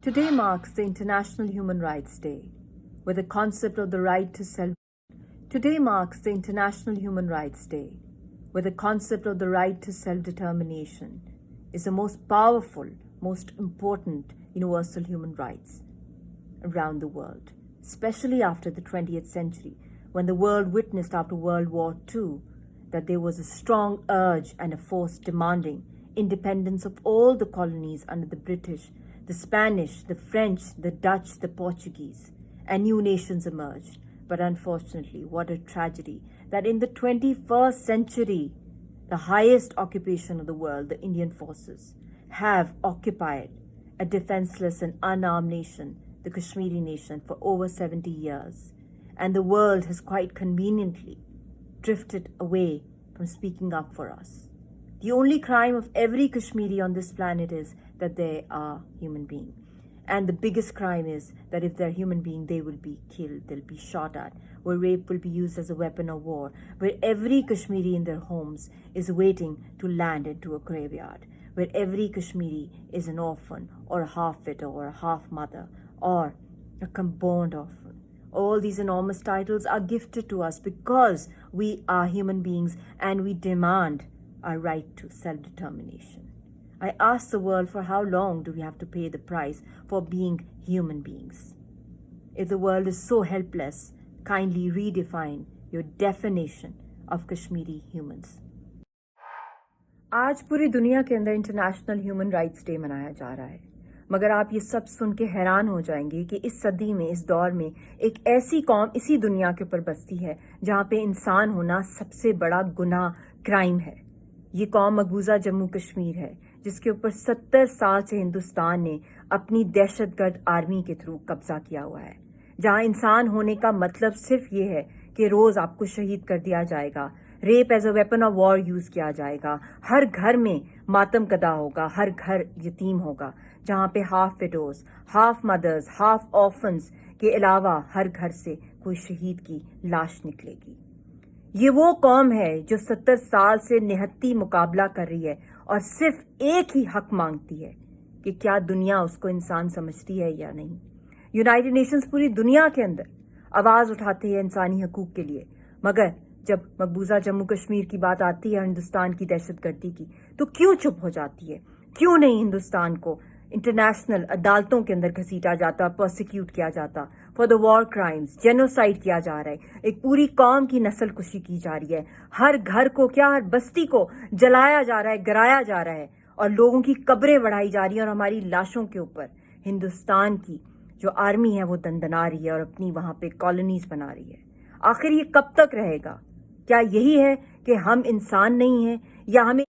Today marks the International Human Rights Day, where the concept of the right to self. Today marks the International Human Rights Day, where the concept of the right to self-determination is the most powerful, most important universal human rights around the world, especially after the 20th century, when the world witnessed after World War II that there was a strong urge and a force demanding independence of all the colonies under the British, the Spanish, the French, the Dutch, the Portuguese, and new nations emerged. But unfortunately, what a tragedy that in the 21st century, the highest occupation of the world, the Indian forces, have occupied a defenseless and unarmed nation, the Kashmiri nation, for over 70 years. And the world has quite conveniently drifted away from speaking up for us. The only crime of every Kashmiri on this planet is that they are human beings. And the biggest crime is that if they're human beings, they will be killed, they'll be shot at, where rape will be used as a weapon of war, where every Kashmiri in their homes is waiting to land into a graveyard, where every Kashmiri is an orphan or a half-widow or a half-mother or a compound orphan. All these enormous titles are gifted to us because we are human beings and we demand our right to self-determination. I ask the world, for how long do we have to pay the price for being human beings? If the world is so helpless, kindly redefine your definition of Kashmiri humans. आज पूरी दुनिया के अंदर international human rights day मनाया जा रहा है, मगर आप ये सब सुन के हैरान हो जाएंगे कि इस सदी में, इस दौर में एक ऐसी कौम इसी दुनिया के ऊपर बसती है जहाँ पे इंसान होना सबसे बड़ा गुनाह, क्राइम है। ये कौम मकबूजा जम्मू कश्मीर है, जिसके ऊपर 70 साल से हिंदुस्तान ने अपनी दहशतगर्द आर्मी के थ्रू कब्जा किया हुआ है, जहां इंसान होने का मतलब सिर्फ ये है कि रोज आपको शहीद कर दिया जाएगा, rape as a weapon of war use किया जाएगा, हर घर में मातम कदा होगा, हर घर यतीम होगा, जहां पे half widows, half mothers, half orphans के अलावा हर घर से कोई शहीद की लाश निकलेगी। ये वो कौम है जो 70 साल से निहत्ती मुकाबला कर रही है और सिर्फ एक ही हक मांगती है कि क्या दुनिया उसको इंसान समझती है या नहीं। यूनाइटेड नेशंस पूरी दुनिया के अंदर आवाज उठाती है इंसानी हकूक के लिए, मगर जब मकबूजा जम्मू कश्मीर की बात आती है हिंदुस्तान की दहशतगर्दी की, तो क्यों चुप हो जाती है? क्यों नहीं हिंदुस्तान को इंटरनेशनल अदालतों के अंदर घसीटा जाता, प्रोसिक्यूट किया जाता for the war crimes? Genocide किया जा रहा है, एक पूरी कौम की नस्ल कुशी की जा रही है, हर घर को क्या, हर बस्ती को जलाया जा रहा है, गिराया जा रहा है, और लोगों की कब्रें बढ़ाई जा रही है, और हमारी लाशों के ऊपर हिंदुस्तान की जो आर्मी है वो दंदना रही है और अपनी वहां पे कॉलोनीज बना रही है। आखिर ये कब तक रहेगा? क्या यही है कि हम इंसान नहीं हैं, या हमें